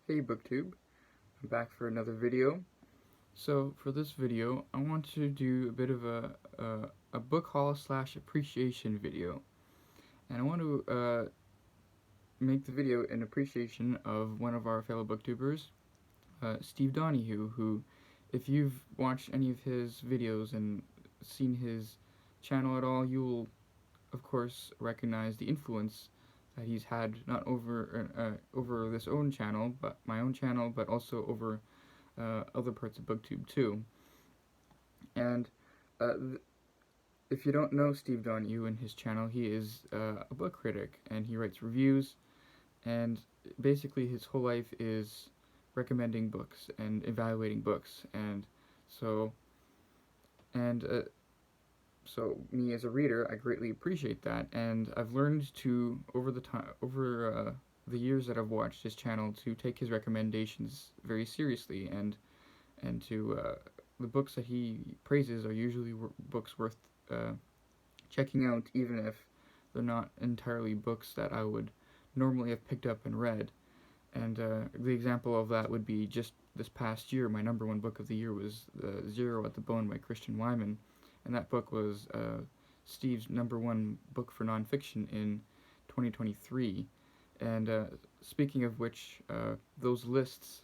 Hey BookTube, I'm back for another video. So for this video, I want to do a bit of a book haul / appreciation video. And I want to make the video in appreciation of one of our fellow booktubers, Steve Donoghue, who, if you've watched any of his videos and seen his channel at all, you'll of course recognize the influence that he's had not over this own channel, but my own channel, but also over other parts of BookTube too. And if you don't know Steve Donoghue and his channel, he is a book critic, and he writes reviews, and basically his whole life is recommending books and evaluating books. And so so me as a reader, I greatly appreciate that, and I've learned to over the years that I've watched his channel to take his recommendations very seriously, and to the books that he praises are usually books worth checking out, even if they're not entirely books that I would normally have picked up and read. And the example of that would be just this past year, my number one book of the year was Zero at the Bone by Christian Wyman, and that book was Steve's number one book for nonfiction in 2023. And speaking of which, those lists,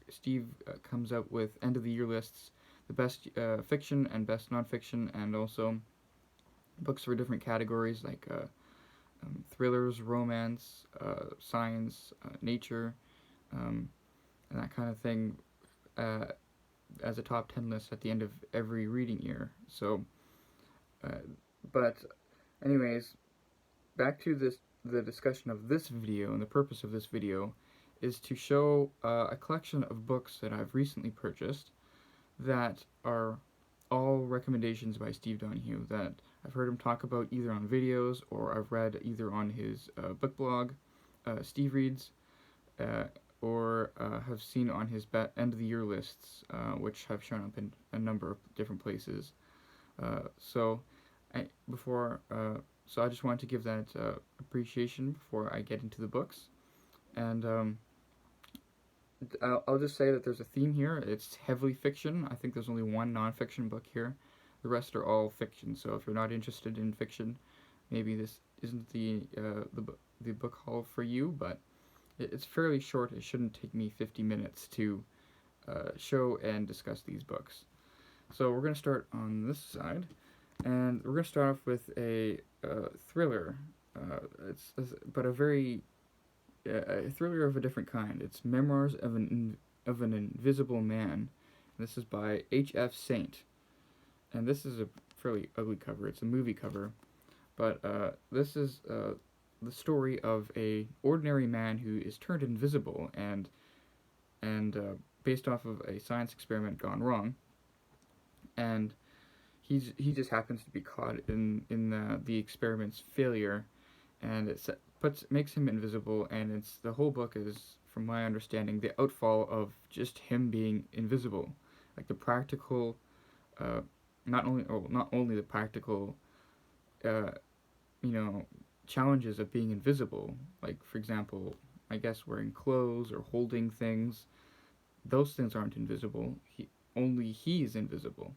Steve comes out with end of the year lists, the best fiction and best nonfiction, and also books for different categories like thrillers, romance, science, nature, and that kind of thing, as a top 10 list at the end of every reading year. So, but anyways, back to the discussion of this video, and the purpose of this video is to show a collection of books that I've recently purchased that are all recommendations by Steve Donoghue that I've heard him talk about either on videos or I've read either on his book blog, Steve Reads, or have seen on his end of the year lists, which have shown up in a number of different places. So I just wanted to give that appreciation before I get into the books, and I'll just say that there's a theme here. It's heavily fiction. I think there's only one nonfiction book here. The rest are all fiction. So if you're not interested in fiction, maybe this isn't the book haul for you. But it's fairly short. It shouldn't take me 50 minutes to show and discuss these books. So we're going to start on this side, and we're going to start off with a thriller. But a thriller of a different kind. It's Memoirs of an Invisible Man. This is by H.F. Saint, and this is a fairly ugly cover. It's a movie cover, but this is the story of a ordinary man who is turned invisible, and based off of a science experiment gone wrong, and he just happens to be caught in the experiment's failure, and it makes him invisible, and the whole book is, from my understanding, the outfall of just him being invisible, like the practical, not only the practical, challenges of being invisible, like for example, I guess wearing clothes or holding things. Those things aren't invisible. Only he is invisible.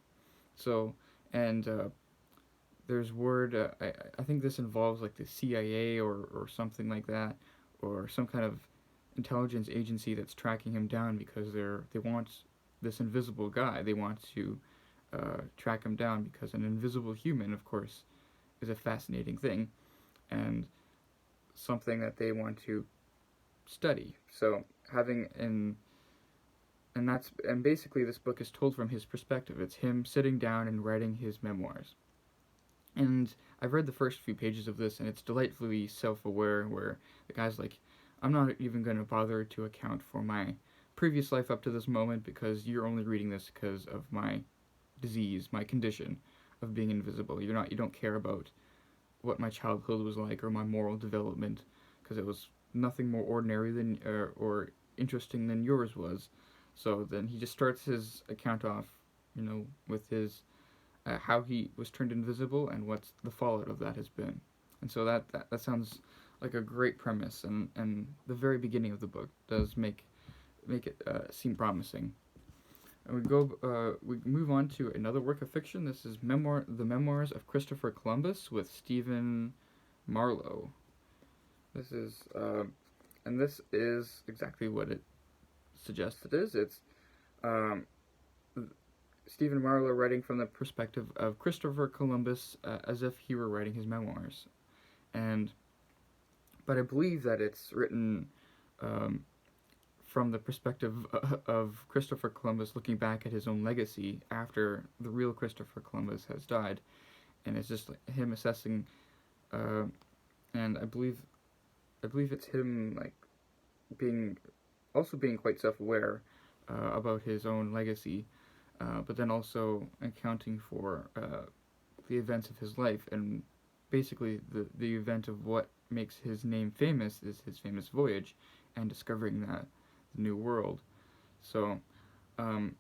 So, and there's word, I think this involves like the CIA or something like that, or some kind of intelligence agency that's tracking him down because they want this invisible guy. They want to track him down because an invisible human, of course, is a fascinating thing and something that they want to study. So and basically this book is told from his perspective. It's him sitting down and writing his memoirs. And I've read the first few pages of this, and it's delightfully self-aware, where the guy's like, I'm not even going to bother to account for my previous life up to this moment, because you're only reading this because of my disease, my condition of being invisible. You don't care about what my childhood was like or my moral development, because it was nothing more ordinary than or interesting than yours was. So then he just starts his account off, with his how he was turned invisible and what the fallout of that has been. And so that sounds like a great premise, and the very beginning of the book does make make it seem promising. And we move on to another work of fiction. This is the Memoirs of Christopher Columbus with Stephen Marlowe. This is, and this is exactly what it suggests it is. It's Stephen Marlowe writing from the perspective of Christopher Columbus as if he were writing his memoirs. But I believe that it's written from the perspective of Christopher Columbus looking back at his own legacy after the real Christopher Columbus has died, and it's just like him assessing, and I believe it's him like being quite self-aware about his own legacy, but then also accounting for the events of his life, and basically the event of what makes his name famous is his famous voyage and discovering that new world. So I'm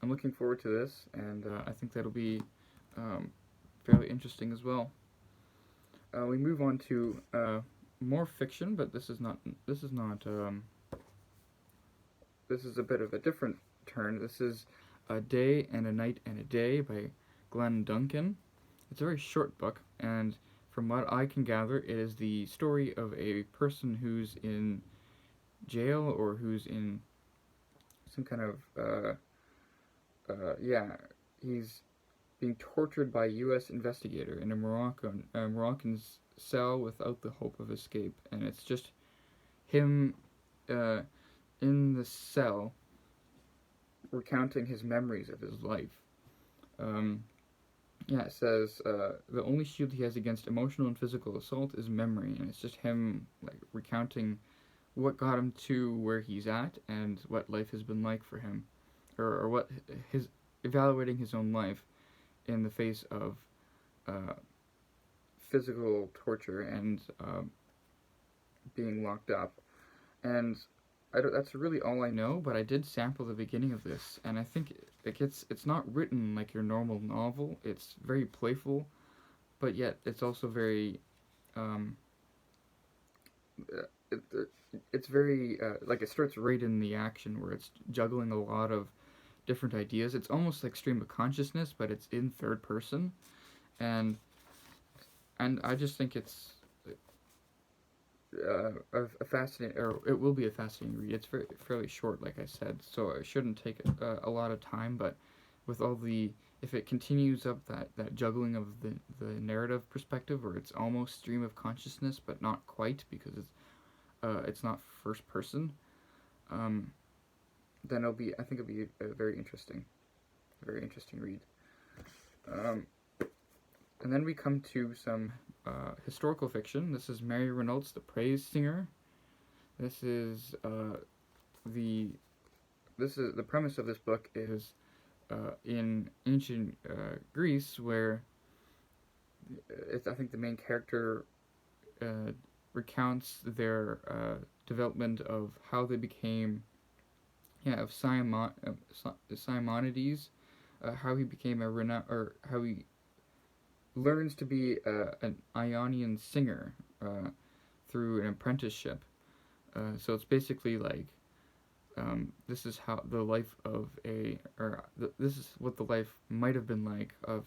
looking forward to this, and I think that'll be fairly interesting as well. We move on to more fiction, but this is a bit of a different turn. This is A Day and a Night and a Day by Glenn Duncan. It's a very short book, and from what I can gather, it is the story of a person who's in jail, or who's in some kind of he's being tortured by a U.S. investigator in a Moroccan cell without the hope of escape, and it's just him in the cell recounting his memories of his life. It says the only shield he has against emotional and physical assault is memory, and it's just him like recounting what got him to where he's at and what life has been like for him, or what his evaluating his own life in the face of physical torture and being locked up. And that's really all I know, but I did sample the beginning of this, and I think it's not written like your normal novel. It's very playful, but yet it's also very it's very like it starts right in the action where it's juggling a lot of different ideas. It's almost like stream of consciousness, but it's in third person, and I just think it's a fascinating, or it will be a fascinating read. It's fairly short, like I said, so it shouldn't take a lot of time. But with all if it continues up that juggling of the narrative perspective, where it's almost stream of consciousness, but not quite, because it's not first person, then I think it'll be a very interesting read. And then we come to some historical fiction. This is Mary Reynolds, The Praise Singer. This is the premise of this book is in ancient Greece, where I think the main character recounts their development of how they became, of Simonides, how he became or how he learns to be an Ionian singer through an apprenticeship. So it's basically like this is how the life of this is what the life might have been like of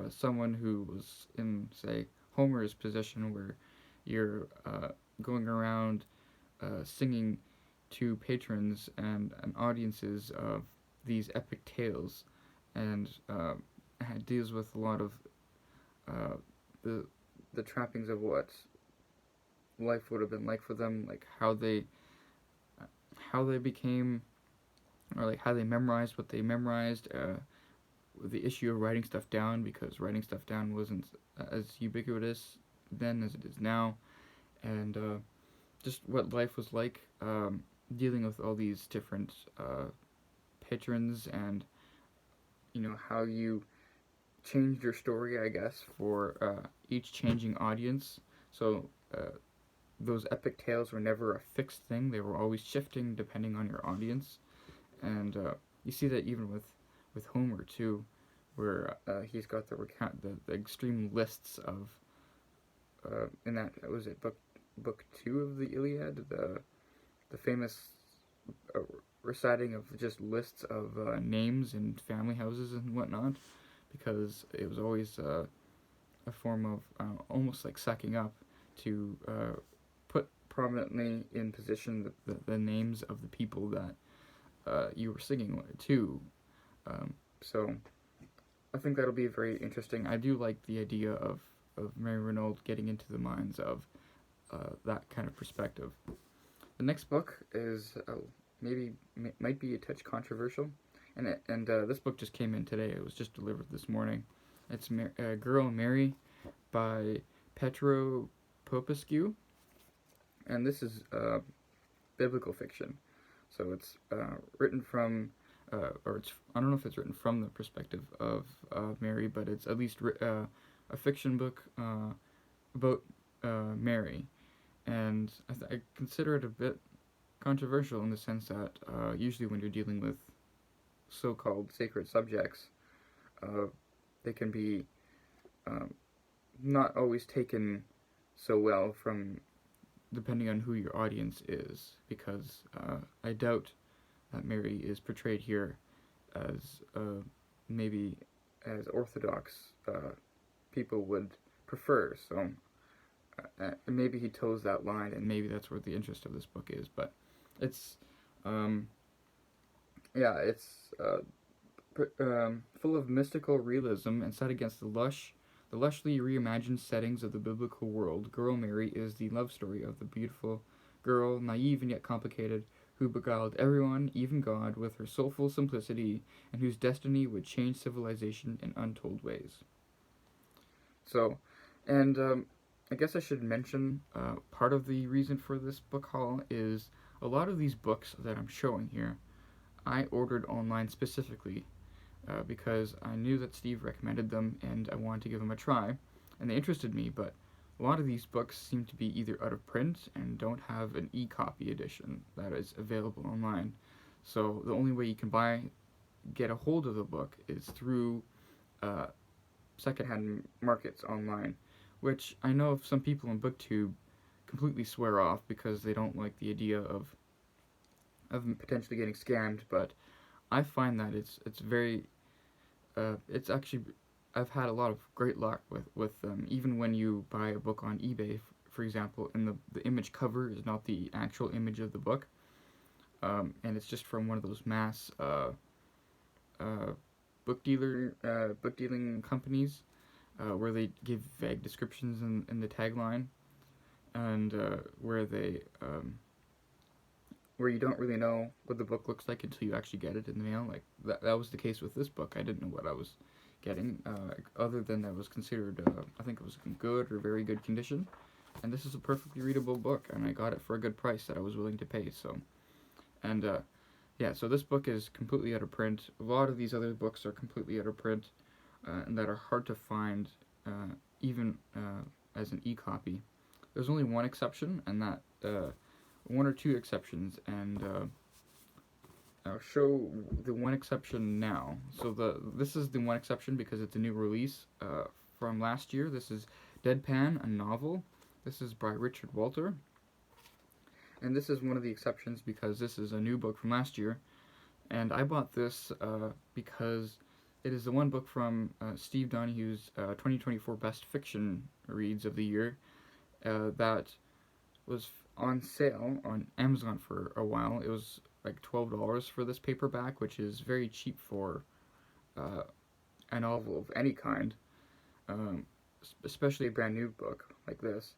someone who was in, say, Homer's position, where you're going around singing to patrons and audiences of these epic tales, and it deals with a lot of the trappings of what life would have been like for them, like how they became, or like how they memorized what they memorized, the issue of writing stuff down, because writing stuff down wasn't as ubiquitous then as it is now, and just what life was like dealing with all these different patrons, and how you changed your story, I guess, for each changing audience. So those epic tales were never a fixed thing. They were always shifting depending on your audience. And you see that even with Homer, too, where he's got the extreme lists of, in that, was it book 2 of the Iliad, the famous a reciting of just lists of names and family houses and whatnot, because it was always a form of almost like sucking up to put prominently in position the names of the people that you were singing to. So I think that'll be very interesting. I do like the idea of Mary Renaud getting into the minds of that kind of perspective. The next book is might be a touch controversial, and this book just came in today. It was just delivered this morning. It's Girl Mary by Petro Popescu, and this is biblical fiction. So it's written from, or it's, I don't know if it's written from the perspective of Mary, but it's at least a fiction book about Mary. And I consider it a bit controversial in the sense that usually when you're dealing with so-called sacred subjects, they can be not always taken so well from depending on who your audience is, because I doubt that Mary is portrayed here as maybe as orthodox people would prefer. So maybe he toes that line, and maybe that's where the interest of this book is. But it's it's full of mystical realism and set against the lushly reimagined settings of the biblical world. Girl Mary is the love story of the beautiful girl, naive and yet complicated, who beguiled everyone, even God, with her soulful simplicity, and whose destiny would change civilization in untold ways. So, and I guess I should mention part of the reason for this book haul is a lot of these books that I'm showing here, I ordered online specifically because I knew that Steve recommended them and I wanted to give them a try, and they interested me, but a lot of these books seem to be either out of print and don't have an e-copy edition that is available online. So the only way you can get a hold of the book is through secondhand markets online, which I know some people on BookTube completely swear off because they don't like the idea of potentially getting scammed, but I find that it's very it's actually, I've had a lot of great luck with them. Even when you buy a book on eBay, for example, and the image cover is not the actual image of the book, and it's just from one of those mass book dealing companies where they give vague descriptions in the tagline, and where you don't really know what the book looks like until you actually get it in the mail. Like that was the case with this book. I didn't know what I was getting, other than that it was considered, I think it was in good or very good condition. And this is a perfectly readable book, and I got it for a good price that I was willing to pay. So, and yeah, so this book is completely out of print. A lot of these other books are completely out of print, and that are hard to find, even as an e-copy. There's only one exception, and that one or two exceptions, and I'll show the one exception now. So this is the one exception because it's a new release from last year. This is Deadpan, a novel. This is by Richard Walter, and this is one of the exceptions because this is a new book from last year, and I bought this because it is the one book from Steve Donoghue's 2024 Best Fiction Reads of the Year that was on sale on Amazon for a while. It was like $12 for this paperback, which is very cheap for a novel of any kind, especially a brand new book like this.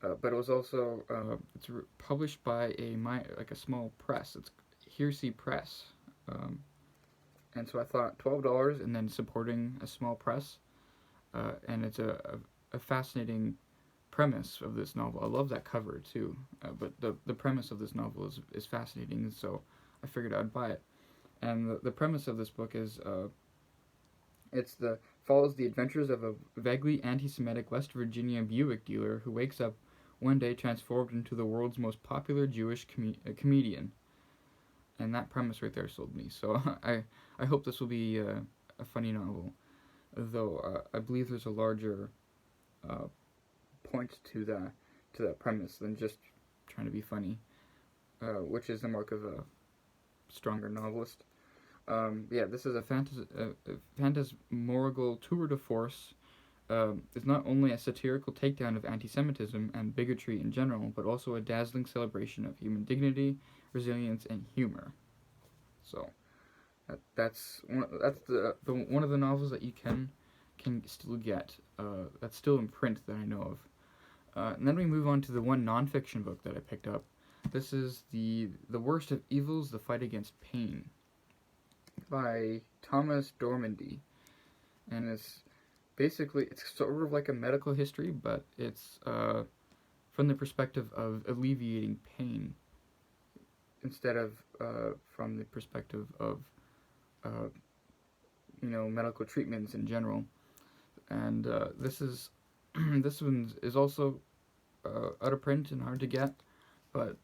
But it was also it's published by a small press. It's Hearsay Press, and so I thought $12 and then supporting a small press, and it's a fascinating premise of this novel. I love that cover too, but the premise of this novel is fascinating, so I figured I'd buy it. And the premise of this book is follows the adventures of a vaguely anti-Semitic West Virginia Buick dealer who wakes up one day transformed into the world's most popular Jewish comedian. And that premise right there sold me. So I hope this will be a funny novel, though I believe there's a larger point to that premise than just trying to be funny, which is the mark of stronger novelist. Yeah, this is a phantasmagorical tour de force. Is not only a satirical takedown of anti-Semitism and bigotry in general, but also a dazzling celebration of human dignity, resilience, and humor. So that's the one of the novels that you can still get. That's still in print that I know of. And then we move on to the one nonfiction book that I picked up. This is the Worst of Evils: The Fight Against Pain by Thomas Dormandy, and it's sort of like a medical history, but it's from the perspective of alleviating pain instead of from the perspective of medical treatments in general. And this is this one is also out of print and hard to get, but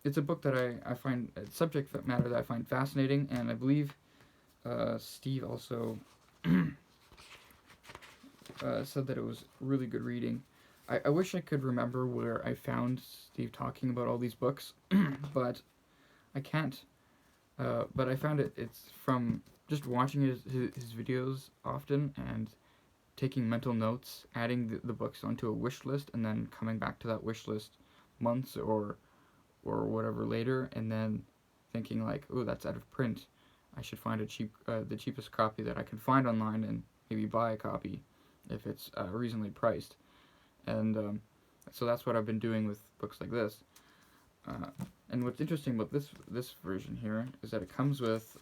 it's a book that I find subject matter that I find fascinating, and I believe Steve also said that it was really good reading. I wish I could remember where I found Steve talking about all these books, but I can't. But I found it's from just watching his videos often and taking mental notes, adding the books onto a wish list, and then coming back to that wish list months or whatever later, and then thinking like, oh, that's out of print. I should find the cheapest copy that I can find online and maybe buy a copy if it's reasonably priced. And so that's what I've been doing with books like this. And what's interesting about this version here is that it comes with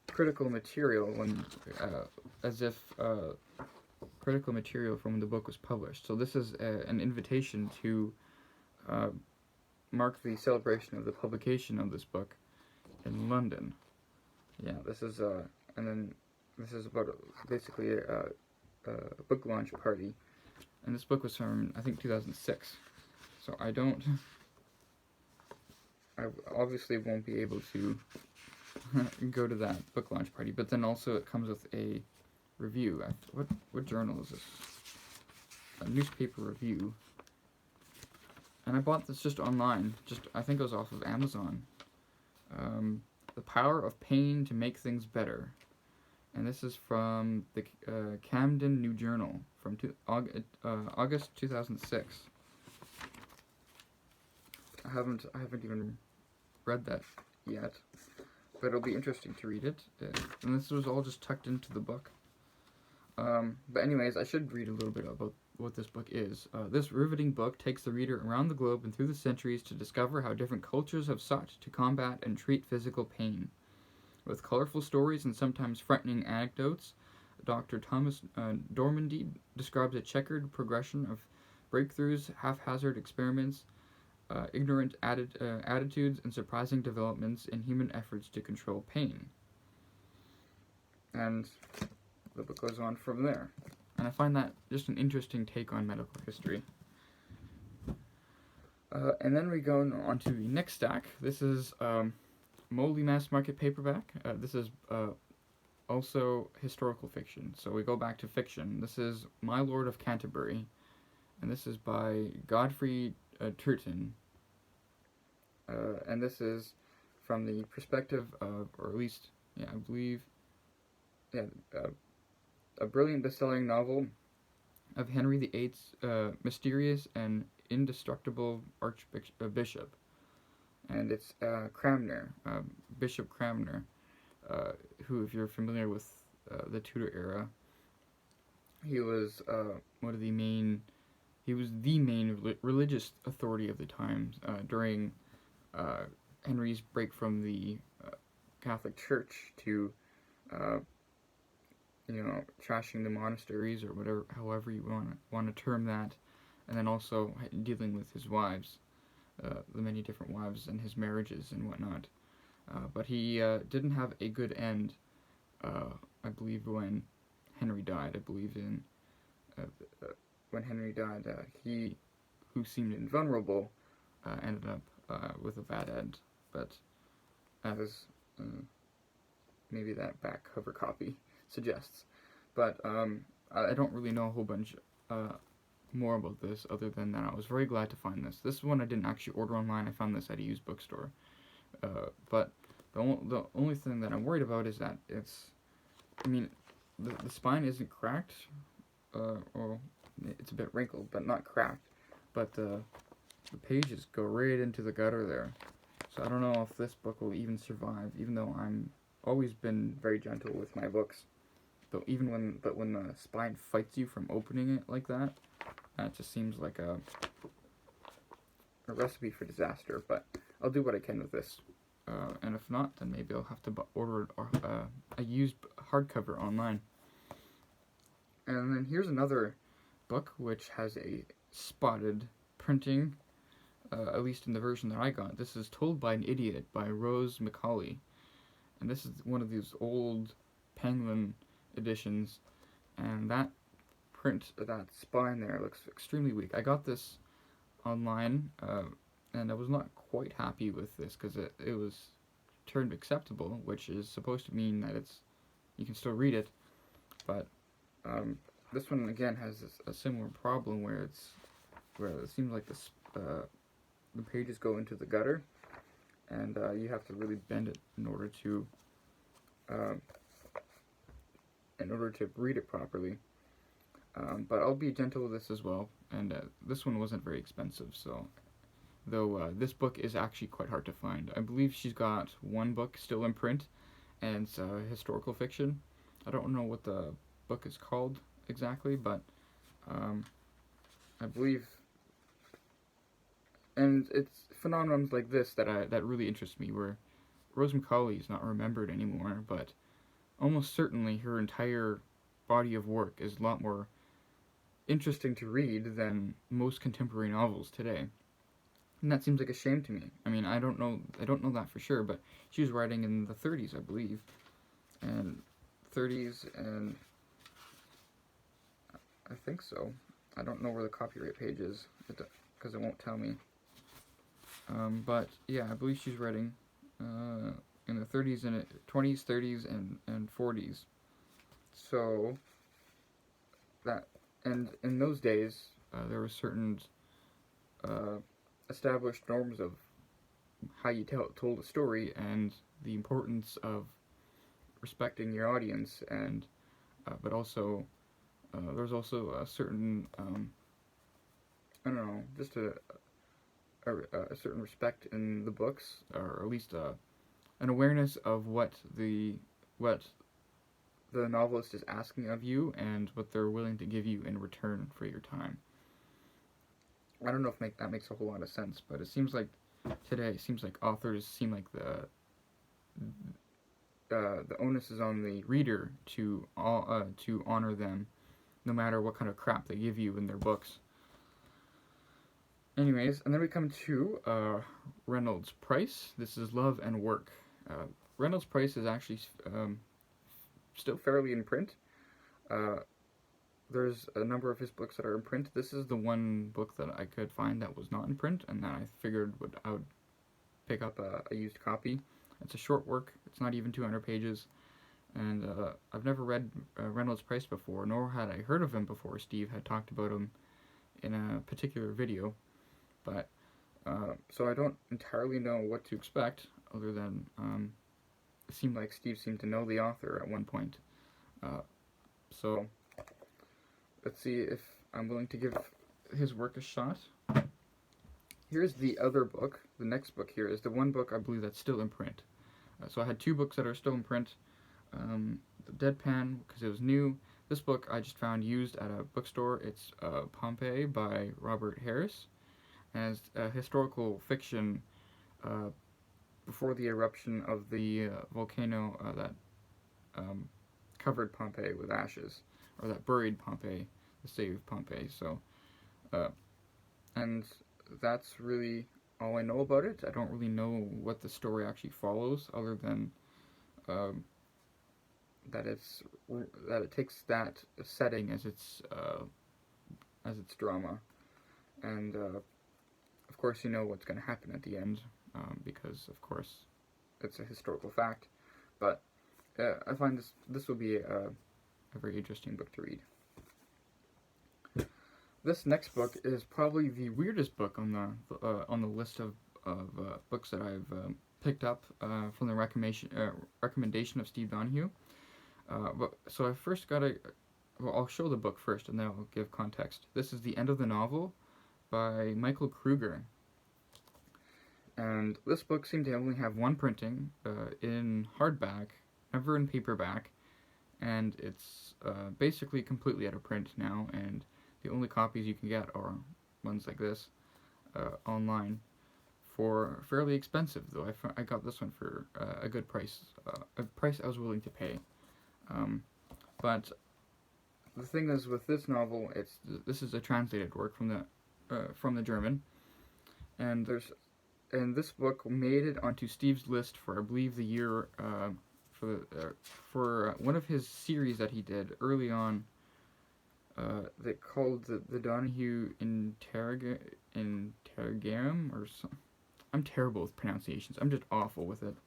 critical material as if critical material from when the book was published. So this is an invitation to mark the celebration of the publication of this book in London. Yeah, this is and then this is about basically a book launch party, and this book was from I think 2006. So I obviously won't be able to go to that book launch party. But then also it comes with a review. What journal is this? A newspaper review. And I bought this just online. I think it was off of Amazon. The Power of Pain to Make Things Better. And this is from the Camden New Journal from August 2006. I haven't even read that yet, but it'll be interesting to read it. And this was all just tucked into the book. But anyways, I should read a little bit about what this book is. This riveting book takes the reader around the globe and through the centuries to discover how different cultures have sought to combat and treat physical pain. With colorful stories and sometimes frightening anecdotes, Dr. Thomas Dormandy describes a checkered progression of breakthroughs, haphazard experiments, ignorant attitudes, and surprising developments in human efforts to control pain. And the book goes on from there. And I find that just an interesting take on medical history. And then we go on to the next stack. This is Moley Mass Market paperback. This is also historical fiction. So we go back to fiction. This is My Lord of Canterbury. And this is by Godfrey Turton. And this is from the perspective of, or at least, I believe, a brilliant best-selling novel of Henry VIII's mysterious and indestructible archbishop. And it's Cranmer, Bishop Cranmer, who, if you're familiar with the Tudor era, he was the main religious authority of the time during Henry's break from the Catholic Church to trashing the monasteries or however you want to term that, and then also dealing with his wives, the many different wives and his marriages and whatnot. But he didn't have a good end, I believe, when Henry died. I believe when Henry died, he, who seemed invulnerable, ended up with a bad end. But as maybe that back cover copy suggests. But I don't really know a whole bunch more about this other than that I was very glad to find this. This one I didn't actually order online. I found this at a used bookstore. But the only thing that I'm worried about is that I mean, the spine isn't cracked, or it's a bit wrinkled, but not cracked. But the pages go right into the gutter there. So I don't know if this book will even survive, even though I'm always been very gentle with my books. Though when the spine fights you from opening it like that, that just seems like a recipe for disaster. But I'll do what I can with this. And if not, then maybe I'll have to order a used hardcover online. And then here's another book which has a spotted printing, at least in the version that I got. This is Told by an Idiot by Rose Macaulay. And this is one of these old Penguin editions. And that that spine there looks extremely weak. I got this online, and I was not quite happy with this because it was turned acceptable, which is supposed to mean that you can still read it. But this one again has a similar problem where it seems like the pages go into the gutter, and you have to really bend it in order to read it properly. But I'll be gentle with this as well, and this one wasn't very expensive, so though this book is actually quite hard to find. I believe she's got one book still in print, and it's historical fiction. I don't know what the book is called exactly, but I believe, and it's phenomenons like this that really interest me, where Rose Macaulay is not remembered anymore, but almost certainly her entire body of work is a lot more interesting to read than most contemporary novels today. And that seems like a shame to me. I mean, I don't know that for sure, but she was writing in the 30s, I believe. And 30s, and I think so. I don't know where the copyright page is, because it won't tell me. But yeah, I believe she's writing in the 30s and 20s, 30s, and 40s. So that, and in those days, there were certain established norms of how you told a story, and the importance of respecting your audience, and but also there's also a certain I don't know, just a certain respect in the books, or at least an awareness of what the novelist is asking of you and what they're willing to give you in return for your time. I don't know if that makes a whole lot of sense, but it seems like today, authors seem like the onus is on the reader to honor them, no matter what kind of crap they give you in their books. Anyways, and then we come to Reynolds Price. This is Love and Work. Reynolds Price is actually still fairly in print. There's a number of his books that are in print. This is the one book that I could find that was not in print, and that I figured I would pick up a used copy. It's a short work. It's not even 200 pages. And I've never read Reynolds Price before, nor had I heard of him before. Steve had talked about him in a particular video. But, so I don't entirely know what to expect, other than it seemed like Steve seemed to know the author at one point. So let's see if I'm willing to give his work a shot. Here's the other book. The next book here is the one book I believe that's still in print. So I had two books that are still in print. The Deadpan, because it was new. This book I just found used at a bookstore. It's Pompei by Robert Harris. And it's a historical fiction before the eruption of the volcano that covered Pompeii with ashes, or that buried Pompeii, the city of Pompeii. So, and that's really all I know about it. I don't really know what the story actually follows, other than that it takes that setting as its drama, and of course you know what's going to happen at the end, because of course it's a historical fact. But I find this will be a very interesting book to read. this next book is probably the weirdest book on the list of books that I've picked up from the recommendation of Steve Donoghue. So I first gotta, well, I'll show the book first, and then I'll give context. This is The End of the Novel by Michael Kruger, and this book seemed to only have one printing in hardback, never in paperback, and it's basically completely out of print now, and the only copies you can get are ones like this online for fairly expensive, though. I got this one for a good price, a price I was willing to pay. But the thing is, with this novel, this is a translated work from the German, and this book made it onto Steve's list for, I believe, the year for one of his series that he did early on. They called the Donoghue Interrogarium or something. I'm terrible with pronunciations. I'm just awful with it.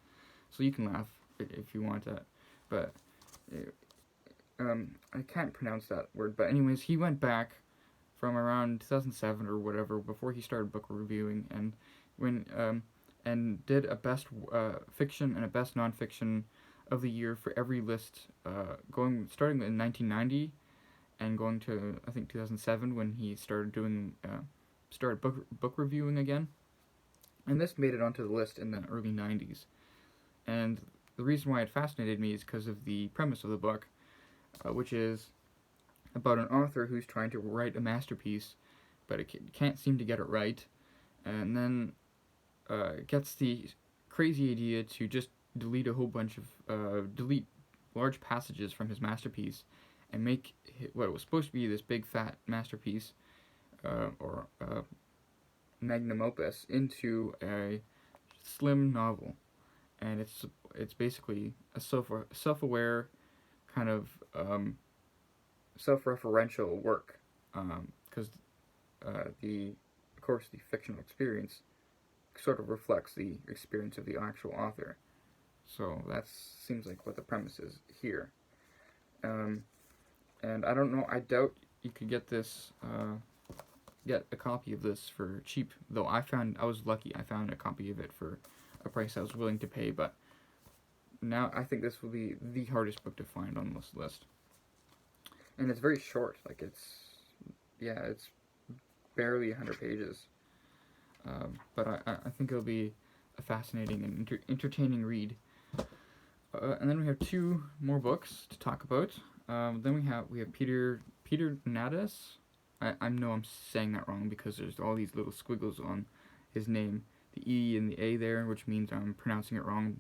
So you can laugh if you want that, but I can't pronounce that word. But anyways, he went back from around 2007 or whatever, before he started book reviewing, and did a best fiction and a best nonfiction of the year for every list, starting in 1990 and going to, I think, 2007, when he started book reviewing again. And this made it onto the list in the early 90s. And the reason why it fascinated me is because of the premise of the book, which is about an author who's trying to write a masterpiece, but it can't seem to get it right, and then gets the crazy idea to just delete a whole bunch of delete large passages from his masterpiece and make what was supposed to be this big fat masterpiece or magnum opus into a slim novel. And it's basically a self-aware kind of self-referential work, because of course the fictional experience sort of reflects the experience of the actual author. So that seems like what the premise is here. And I don't know, I doubt you could get a copy of this for cheap, though I was lucky, I found a copy of it for a price I was willing to pay. But now I think this will be the hardest book to find on this list. And it's very short, like it's barely 100 pages. But I think it'll be a fascinating and entertaining read. And then we have two more books to talk about. Then we have Peter Nadas. I know I'm saying that wrong because there's all these little squiggles on his name, the E and the A there, which means I'm pronouncing it wrong.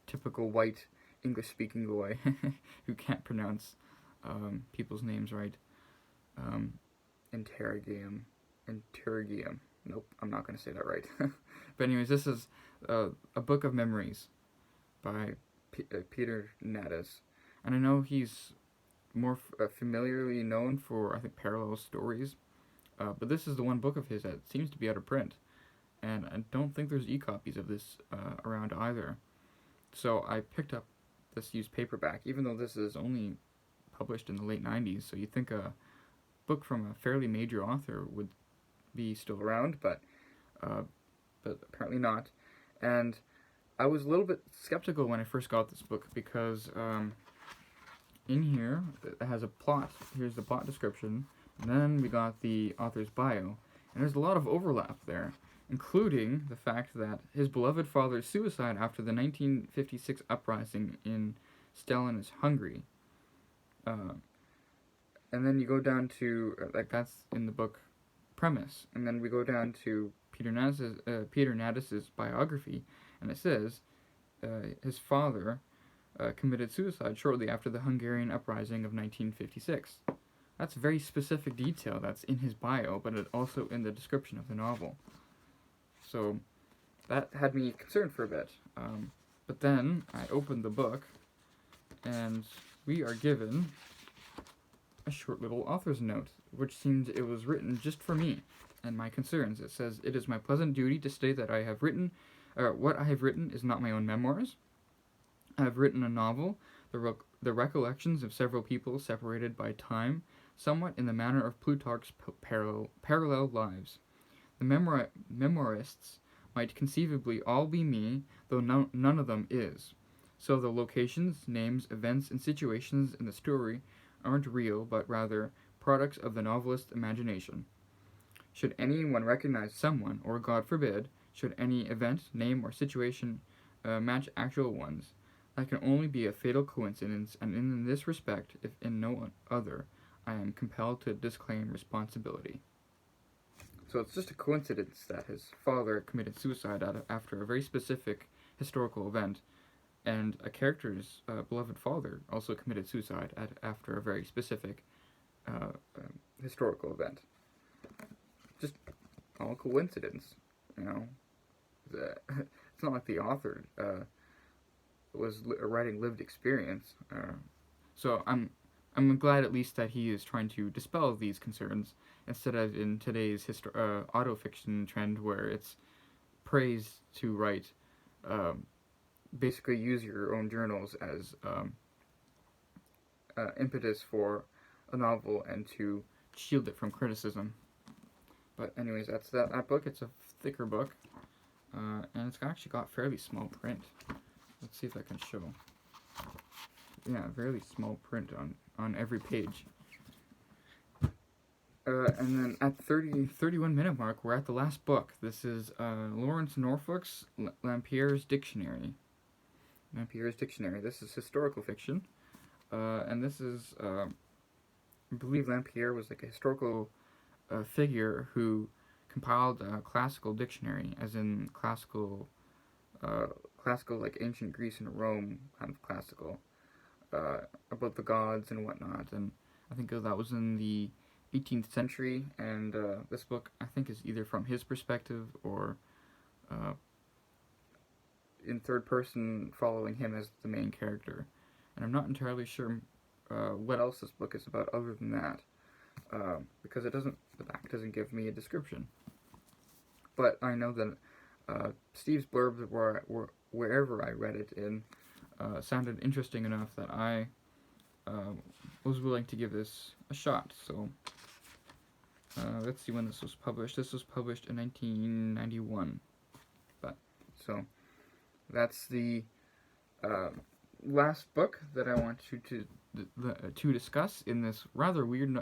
Typical white English-speaking boy who can't pronounce people's names right. Interrogium. Nope, I'm not going to say that right. But anyways, this is a book of memories by Peter Nadas. And I know he's more familiarly known for, I think, parallel stories. But this is the one book of his that seems to be out of print. And I don't think there's e-copies of this around either. So I picked up this used paperback, even though this is only published in the late 90s. So you'd think a book from a fairly major author would be still around, but apparently not. And I was a little bit skeptical when I first got this book because in here it has a plot. Here's the plot description, and then we got the author's bio, and there's a lot of overlap there, including the fact that his beloved father's suicide after the 1956 uprising in Stalinist Hungary. And then you go down to, that's in the book premise, and then we go down to Peter Nadas's biography, and it says his father committed suicide shortly after the Hungarian uprising of 1956. That's very specific detail that's in his bio, but it also in the description of the novel. So that had me concerned for a bit. But then I opened the book, and we are given a short little author's note, which seems it was written just for me and my concerns. It says, "It is my pleasant duty to state that I have written, what I have written is not my own memoirs. I have written a novel, the recollections of several people separated by time, somewhat in the manner of Plutarch's parallel lives. The memoirists might conceivably all be me, though none of them is. So the locations, names, events, and situations in the story aren't real, but rather products of the novelist's imagination. Should anyone recognize someone, or God forbid, should any event, name, or situation match actual ones, that can only be a fatal coincidence, and in this respect, if in no other, I am compelled to disclaim responsibility. So it's just a coincidence that his father committed suicide after a very specific historical event, and a character's beloved father also committed suicide after a very specific historical event. Just all coincidence, you know. It's not like the author was writing lived experience. So I'm glad at least that he is trying to dispel these concerns instead of in today's autofiction trend where it's praised to write, basically use your own journals as impetus for a novel and to shield it from criticism. But anyways, that's that book. It's a thicker book, and it's actually got fairly small print. Let's see if I can show. Yeah, fairly small print on every page. And then at 31 minute mark, we're at the last book. This is Lawrence Norfolk's Lampierre's Dictionary. Lampierre's Dictionary. This is historical fiction, and this is, I believe Lampierre was like a historical figure who compiled a classical dictionary, as in classical like ancient Greece and Rome kind of classical, about the gods and whatnot. And I think that was in the 18th century, and this book I think is either from his perspective or in third person, following him as the main character. And I'm not entirely sure what else this book is about other than that, because the back doesn't give me a description. But I know that Steve's blurb, wherever I read it in, sounded interesting enough that I was willing to give this a shot. So let's see when this was published. This was published in 1991. So that's the last book that I want to discuss in this rather weird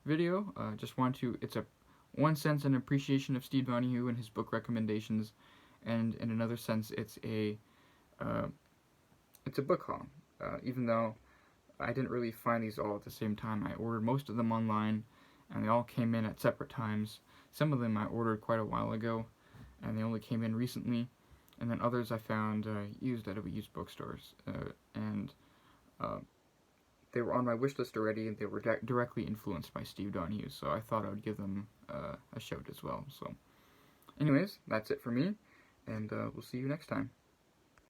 video. Just want to, it's a one sense an appreciation of Steve Donoghue and his book recommendations, and in another sense it's a book haul. Even though I didn't really find these all at the same time, I ordered most of them online, and they all came in at separate times. Some of them I ordered quite a while ago, and they only came in recently, and then others I found used at used bookstores, and they were on my wish list already, and they were directly influenced by Steve Donoghue, so I thought I would give them a shout as well. So anyways, that's it for me, and we'll see you next time.